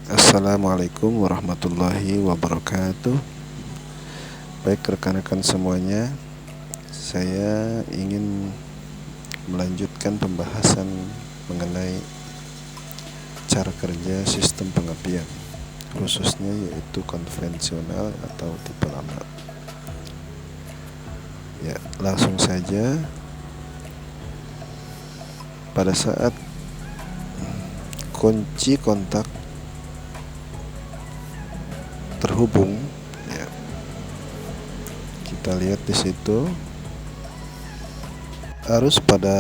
Assalamualaikum warahmatullahi wabarakatuh. Baik rekan-rekan semuanya, saya ingin melanjutkan pembahasan mengenai cara kerja sistem pengapian, khususnya yaitu konvensional atau tipe lama. Ya, langsung saja. Pada saat kunci kontak terhubung, ya, kita lihat di situ arus pada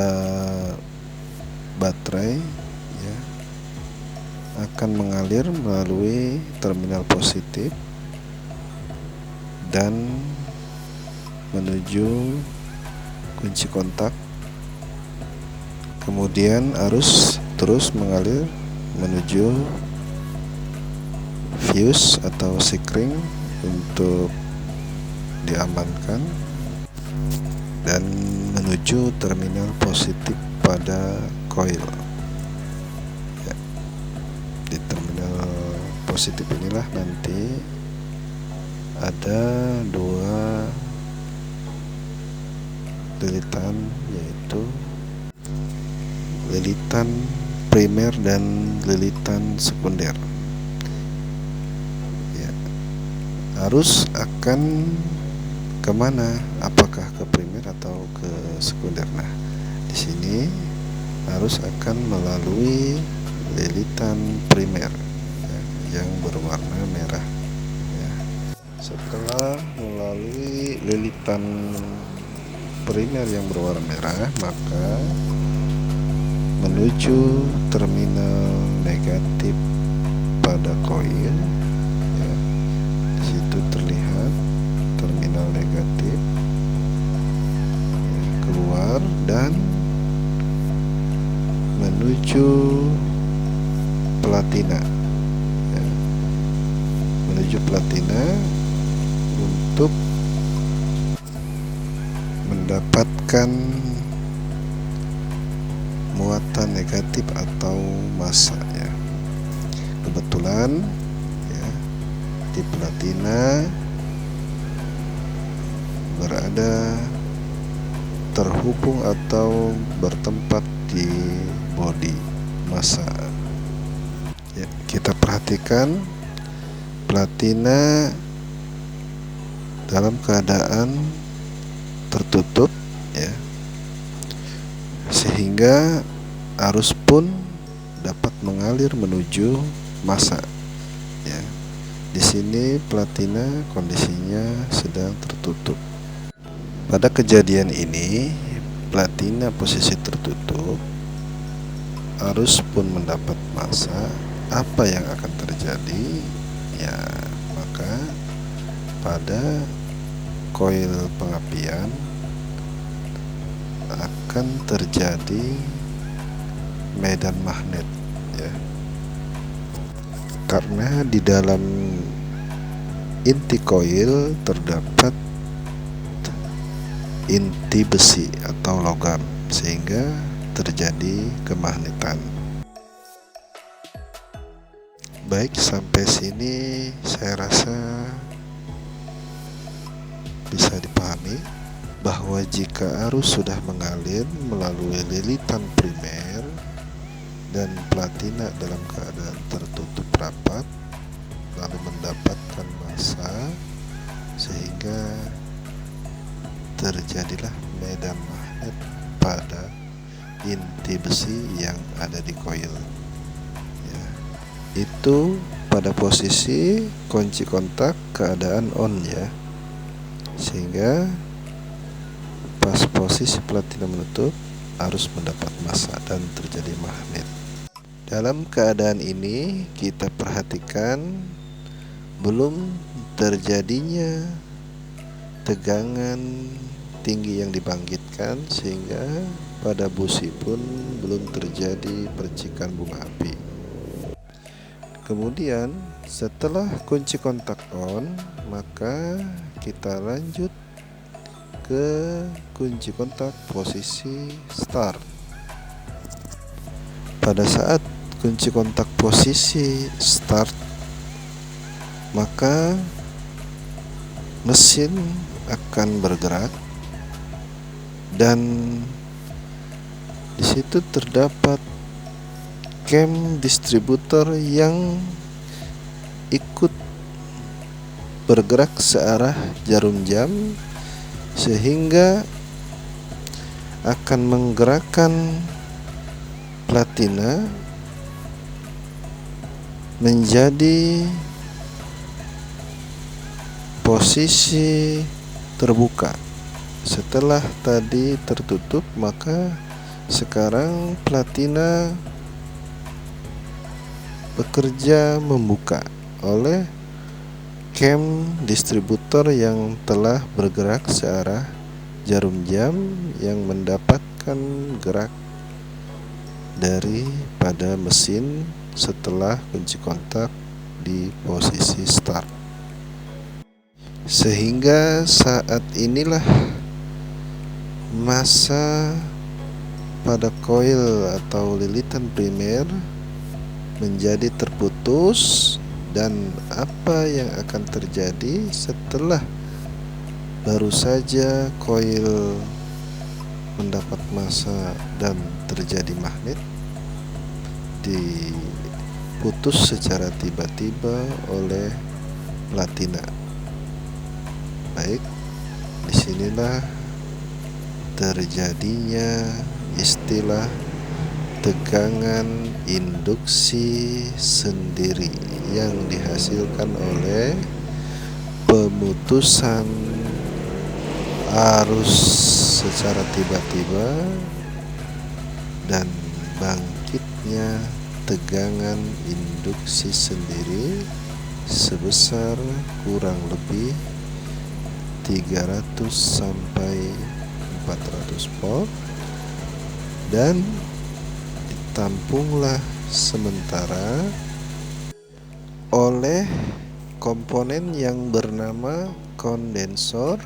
baterai ya akan mengalir melalui terminal positif dan menuju kunci kontak. Kemudian arus terus mengalir menuju fuse atau sikring untuk diamankan dan menuju terminal positif pada coil. Ya, di terminal positif inilah nanti ada dua lilitan, yaitu lilitan primer dan lilitan sekunder. Ya, arus akan kemana? Apakah ke primer atau ke sekunder? Nah, di sini arus akan melalui lilitan primer ya, yang berwarna merah. Ya. Setelah melalui lilitan primer yang berwarna merah, maka menuju terminal negatif pada koil. Ya, di situ terlihat terminal negatif, ya, keluar dan menuju platina. Ya, menuju platina untuk mendapatkan muatan negatif atau massa ya. Kebetulan ya, di platina berada terhubung atau bertempat di bodi massa. Ya, kita perhatikan platina dalam keadaan tertutup ya, sehingga arus pun dapat mengalir menuju massa. Ya, di sini platina kondisinya sedang tertutup. Pada kejadian ini, platina posisi tertutup, arus pun mendapat massa. Apa yang akan terjadi? Ya, maka pada koil pengapian akan terjadi medan magnet ya. Karena di dalam inti koil terdapat inti besi atau logam, sehingga terjadi kemagnetan. Baik, sampai sini saya rasa bisa dipahami bahwa jika arus sudah mengalir melalui lilitan primer dan platina dalam keadaan tertutup rapat, lalu mendapatkan massa, sehingga terjadilah medan magnet pada inti besi yang ada di koil ya. Itu pada posisi kunci kontak keadaan on ya, sehingga pas posisi platina menutup, arus mendapat massa dan terjadi magnet. Dalam keadaan ini kita perhatikan belum terjadinya tegangan tinggi yang dibangkitkan, sehingga pada busi pun belum terjadi percikan bunga api. Kemudian setelah kunci kontak on, maka kita lanjut ke kunci kontak posisi start. Pada saat kunci kontak posisi start, maka mesin akan bergerak dan di situ terdapat cam distributor yang ikut bergerak searah jarum jam, sehingga akan menggerakkan platina menjadi posisi terbuka. Setelah tadi tertutup, maka sekarang platina bekerja membuka oleh cam distributor yang telah bergerak searah jarum jam yang mendapatkan gerak daripada mesin setelah kunci kontak di posisi start. Sehingga saat inilah massa pada koil atau lilitan primer menjadi terputus, dan apa yang akan terjadi setelah baru saja koil mendapat massa dan terjadi magnet diputus secara tiba-tiba oleh platina. Baik, disinilah terjadinya istilah tegangan induksi sendiri yang dihasilkan oleh pemutusan arus secara tiba-tiba dan bangkitnya tegangan induksi sendiri sebesar kurang lebih 300 sampai 400 volt, dan ditampunglah sementara oleh komponen yang bernama kondensor,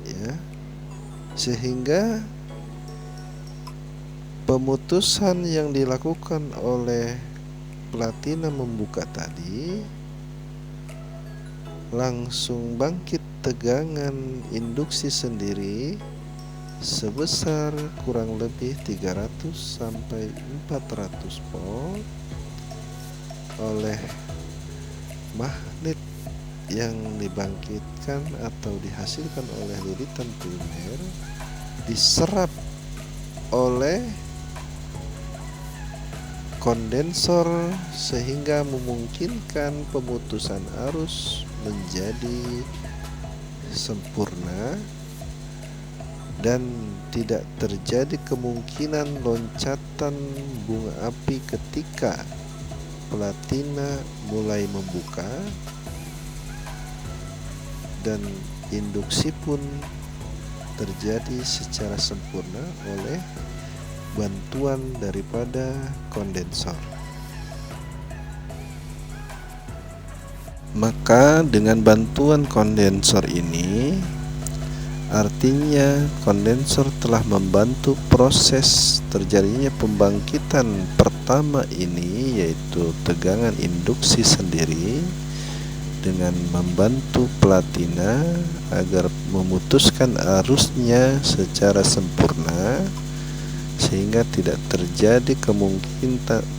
ya, sehingga pemutusan yang dilakukan oleh platina membuka tadi langsung bangkit tegangan induksi sendiri sebesar kurang lebih 300 sampai 400 volt oleh magnet yang dibangkitkan atau dihasilkan oleh lilitan primer, diserap oleh kondensor sehingga memungkinkan pemutusan arus menjadi sempurna dan tidak terjadi kemungkinan loncatan bunga api ketika platina mulai membuka, dan induksi pun terjadi secara sempurna oleh bantuan daripada kondensor. Maka dengan bantuan kondensor ini, artinya kondensor telah membantu proses terjadinya pembangkitan pertama ini, yaitu tegangan induksi sendiri, dengan membantu platina agar memutuskan arusnya secara sempurna, sehingga tidak terjadi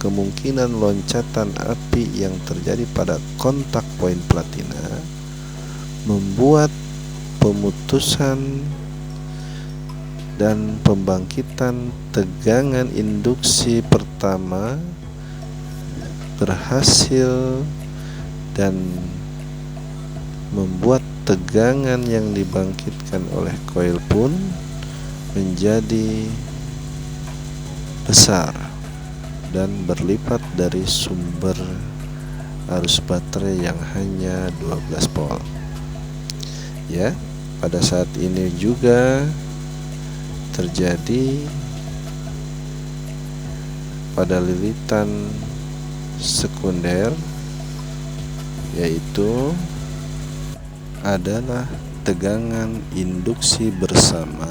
kemungkinan loncatan api yang terjadi pada kontak poin platina, membuat pemutusan dan pembangkitan tegangan induksi pertama berhasil dan membuat tegangan yang dibangkitkan oleh koil pun menjadi besar dan berlipat dari sumber arus baterai yang hanya 12 volt. Ya, pada saat ini juga terjadi pada lilitan sekunder, yaitu adalah tegangan induksi bersama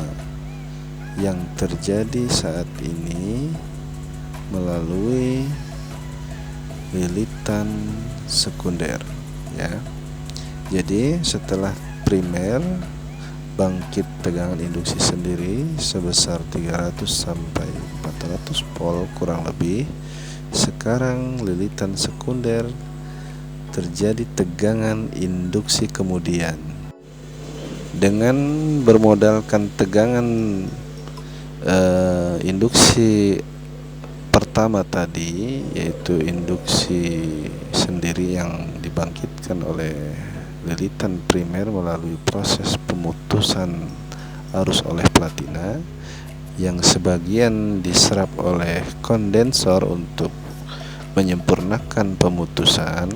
yang terjadi saat ini melalui lilitan sekunder ya. Jadi setelah primer bangkit tegangan induksi sendiri sebesar 300 sampai 400 volt kurang lebih. Sekarang lilitan sekunder terjadi tegangan induksi kemudian. Dengan bermodalkan tegangan induksi pertama tadi, yaitu induksi sendiri yang dibangkitkan oleh lilitan primer melalui proses pemutusan arus oleh platina yang sebagian diserap oleh kondensor untuk menyempurnakan pemutusan,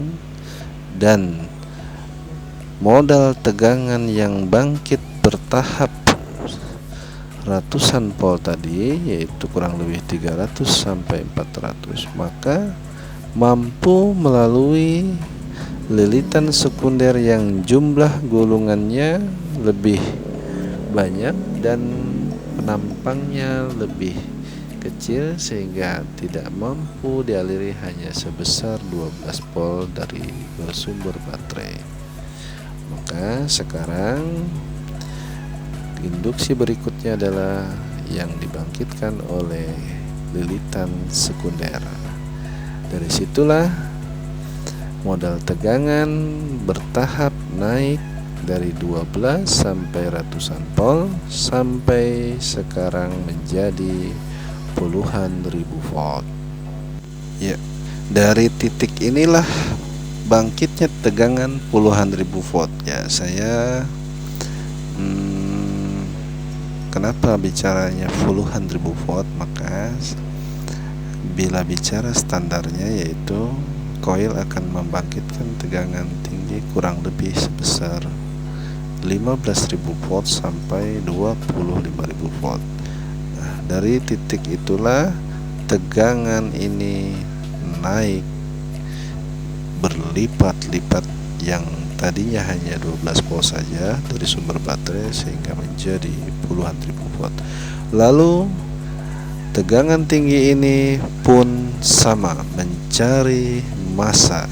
dan modal tegangan yang bangkit bertahap ratusan volt tadi, yaitu kurang lebih 300 sampai 400, maka mampu melalui lilitan sekunder yang jumlah gulungannya lebih banyak dan penampangnya lebih kecil, sehingga tidak mampu dialiri hanya sebesar 12 volt dari sumber baterai. Maka sekarang induksi berikutnya adalah yang dibangkitkan oleh lilitan sekunder. Dari situlah modal tegangan bertahap naik dari 12 sampai ratusan volt sampai sekarang menjadi puluhan ribu volt. Ya, dari titik inilah bangkitnya tegangan puluhan ribu volt. Ya, saya kenapa bicaranya puluhan ribu volt? Maka bila bicara standarnya, yaitu koil akan membangkitkan tegangan tinggi kurang lebih sebesar 15.000 volt sampai 25.000 volt. Nah, dari titik itulah tegangan ini naik berlipat-lipat, yang tadinya hanya 12 volt saja dari sumber baterai sehingga menjadi puluhan ribu volt. Lalu tegangan tinggi ini pun sama mencari massa.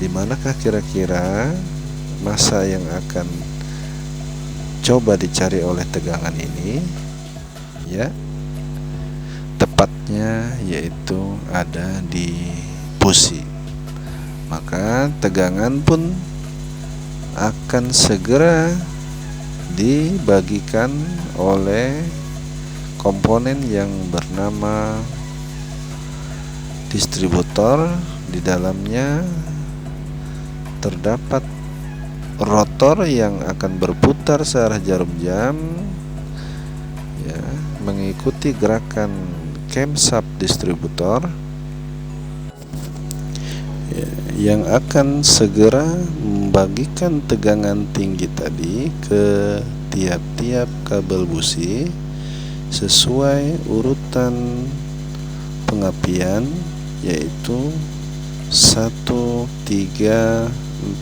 Di manakah kira-kira massa yang akan coba dicari oleh tegangan ini? Ya, tepatnya yaitu ada di busi. Maka tegangan pun akan segera dibagikan oleh komponen yang bernama distributor. Di dalamnya terdapat rotor yang akan berputar searah jarum jam ya, mengikuti gerakan camshaft distributor ya, yang akan segera membagikan tegangan tinggi tadi ke tiap-tiap kabel busi sesuai urutan pengapian, yaitu 1, 3,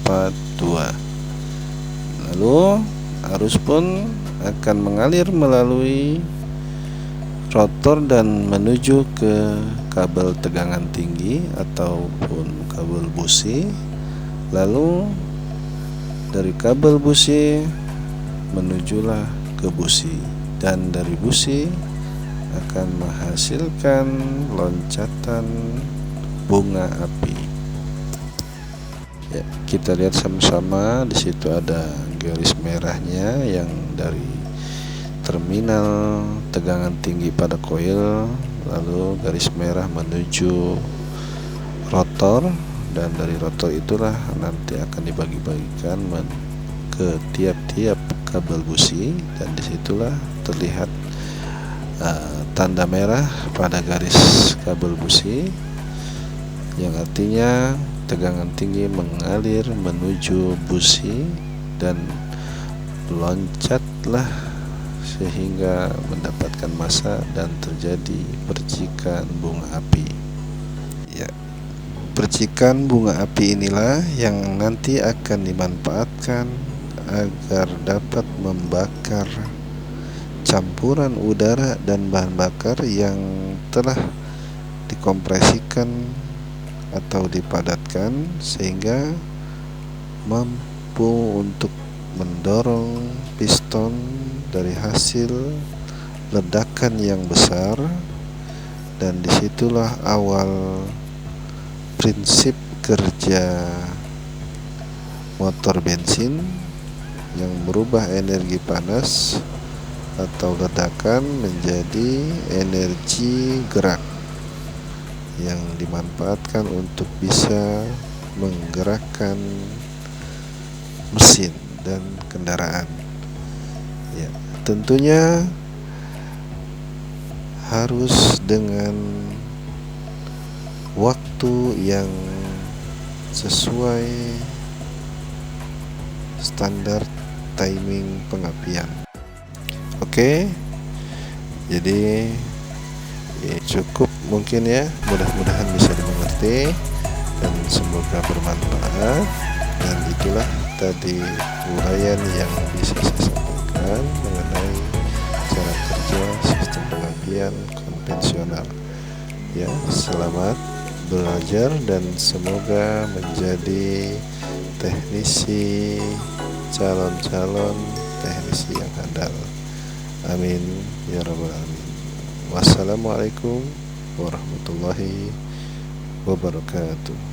4, 2. Lalu arus pun akan mengalir melalui rotor dan menuju ke kabel tegangan tinggi ataupun kabel busi. Lalu dari kabel busi menujulah ke busi, dan dari busi akan menghasilkan loncatan bunga api. Ya, kita lihat sama-sama. Di situ ada garis merahnya yang dari terminal tegangan tinggi pada koil, lalu garis merah menuju rotor, dan dari rotor itulah nanti akan dibagi-bagikan ke tiap-tiap kabel busi, dan disitulah terlihat tanda merah pada garis kabel busi, yang artinya tegangan tinggi mengalir menuju busi dan loncatlah sehingga mendapatkan massa dan terjadi percikan bunga api. Ya, percikan bunga api inilah yang nanti akan dimanfaatkan agar dapat membakar campuran udara dan bahan bakar yang telah dikompresikan atau dipadatkan sehingga mampu untuk mendorong piston dari hasil ledakan yang besar. Dan disitulah awal prinsip kerja motor bensin yang merubah energi panas atau ledakan menjadi energi gerak yang dimanfaatkan untuk bisa menggerakkan mesin dan kendaraan. Ya, tentunya harus dengan waktu yang sesuai standar timing pengapian. Oke, jadi cukup mungkin ya, mudah-mudahan bisa dimengerti dan semoga bermanfaat. Dan itulah tadi uraian yang bisa saya sampaikan mengenai cara kerja sistem pengapian konvensional. Ya, selamat belajar dan semoga menjadi teknisi, calon-calon teknisi yang handal. Amin ya rabbal alamin. Wassalamualaikum warahmatullahi wabarakatuh.